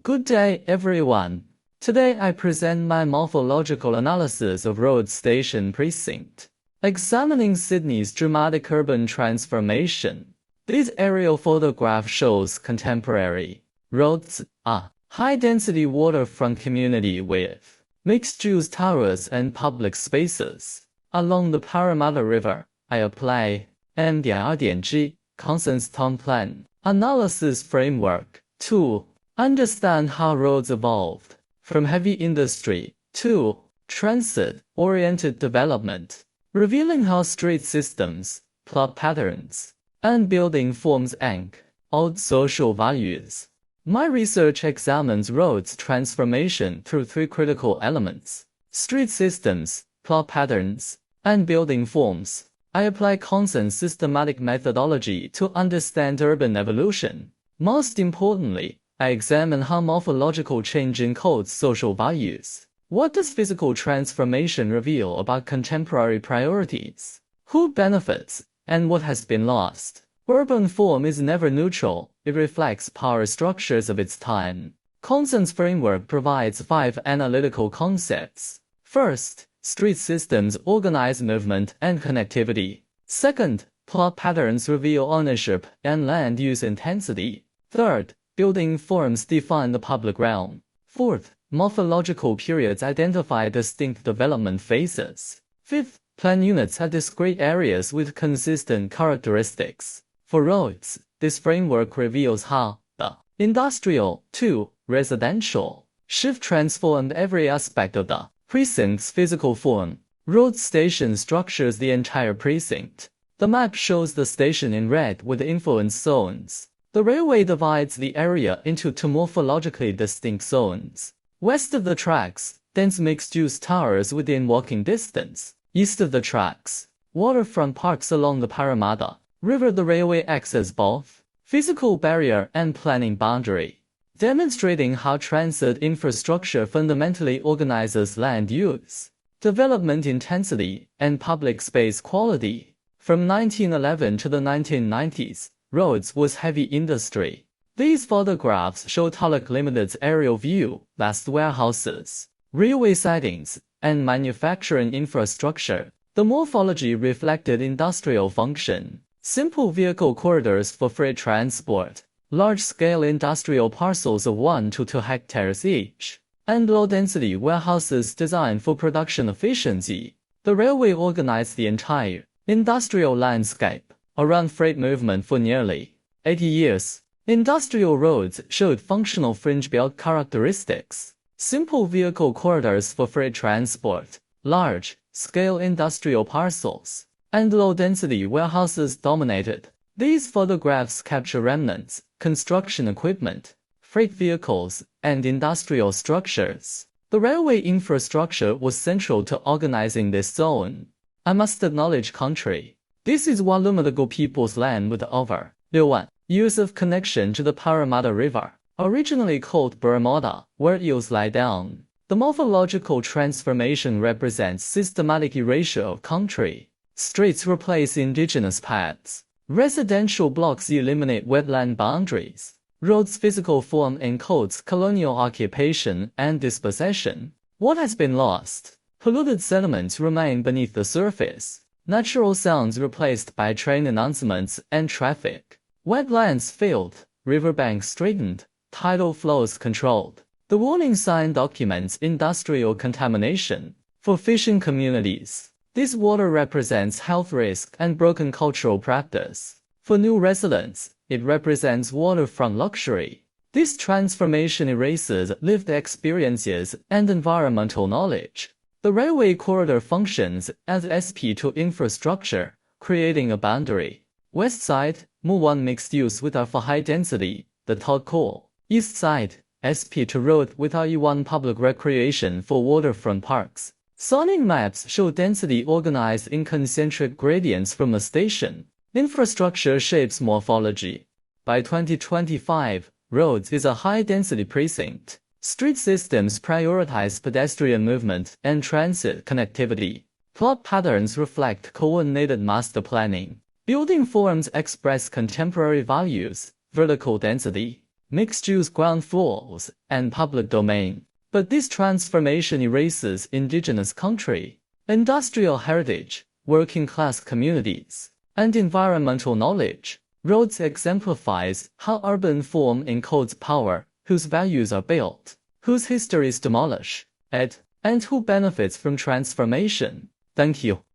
Good day, everyone. Today I present my morphological analysis of Rhodes Station Precinct, examining Sydney's dramatic urban transformation. This aerial photograph shows contemporary Rhodes, a high-density waterfront community with mixed-use towers and public spaces. Along the Parramatta River, I apply M.2.G Consensus Town Plan Analysis Framework to understand how roads evolved from heavy industry to transit-oriented development, revealing how street systems, plot patterns, and building forms anchor old social values. My research examines roads transformation through three critical elements: street systems, plot patterns, and building forms. I apply constant systematic methodology to understand urban evolution. Most importantly, I examine how morphological change encodes social values. What does physical transformation reveal about contemporary priorities? Who benefits, and what has been lost? Urban form is never neutral, it reflects power structures of its time. Consensus framework provides 5 analytical concepts. First, street systems organize movement and connectivity. Second, plot patterns reveal ownership and land use intensity. Third, building forms define the public realm. Fourth, morphological periods identify distinct development phases. Fifth, plan units are discrete areas with consistent characteristics. For roads, this framework reveals how the industrial to residential shift transformed every aspect of the precinct's physical form. Rhodes Station structures the entire precinct. The map shows the station in red with influence zones. The railway divides the area into 2 morphologically distinct zones. West of the tracks, dense mixed-use towers within walking distance. East of the tracks, waterfront parks along the Parramatta River. The railway acts as both physical barrier and planning boundary, demonstrating how transit infrastructure fundamentally organizes land use, development intensity, and public space quality. From 1911 to the 1990s, Rhodes was heavy industry. These photographs show Tulloch Limited's aerial view, vast warehouses, railway sidings, and manufacturing infrastructure. The morphology reflected industrial function, simple vehicle corridors for freight transport, large-scale industrial parcels of 1 to 2 hectares each, and low-density warehouses designed for production efficiency. The railway organized the entire industrial landscape around freight movement for nearly 80 years. Industrial roads showed functional fringe-belt characteristics, simple vehicle corridors for freight transport, large-scale industrial parcels, and low-density warehouses dominated. These photographs capture remnants, construction equipment, freight vehicles, and industrial structures. The railway infrastructure was central to organizing this zone. I must acknowledge country. This is Wallumedegal people's land with over 6 years of connection to the Parramatta River, originally called Bermuda, where eels lie down. The morphological transformation represents systematic erasure of country. Streets replace indigenous paths. Residential blocks eliminate wetland boundaries. Roads' physical form encodes colonial occupation and dispossession. What has been lost? Polluted sediments remain beneath the surface. Natural sounds replaced by train announcements and traffic. Wetlands filled, riverbanks straightened, tidal flows controlled. The warning sign documents industrial contamination. For fishing communities, this water represents health risk and broken cultural practice. For new residents, it represents waterfront luxury. This transformation erases lived experiences and environmental knowledge. The railway corridor functions as SP2 infrastructure, creating a boundary. West side, MU1 mixed use with R for high density, the Todd core. East side, SP2 road with RE1 public recreation for waterfront parks. Zoning maps show density organized in concentric gradients from a station. Infrastructure shapes morphology. By 2025, Rhodes is a high-density precinct. Street systems prioritize pedestrian movement and transit connectivity. Plot patterns reflect coordinated master planning. Building forms express contemporary values, vertical density, mixed-use ground floors, and public domain. But this transformation erases indigenous country, industrial heritage, working-class communities, and environmental knowledge. Roads exemplifies how urban form encodes power, whose values are built, whose histories demolish, and who benefits from transformation. Thank you.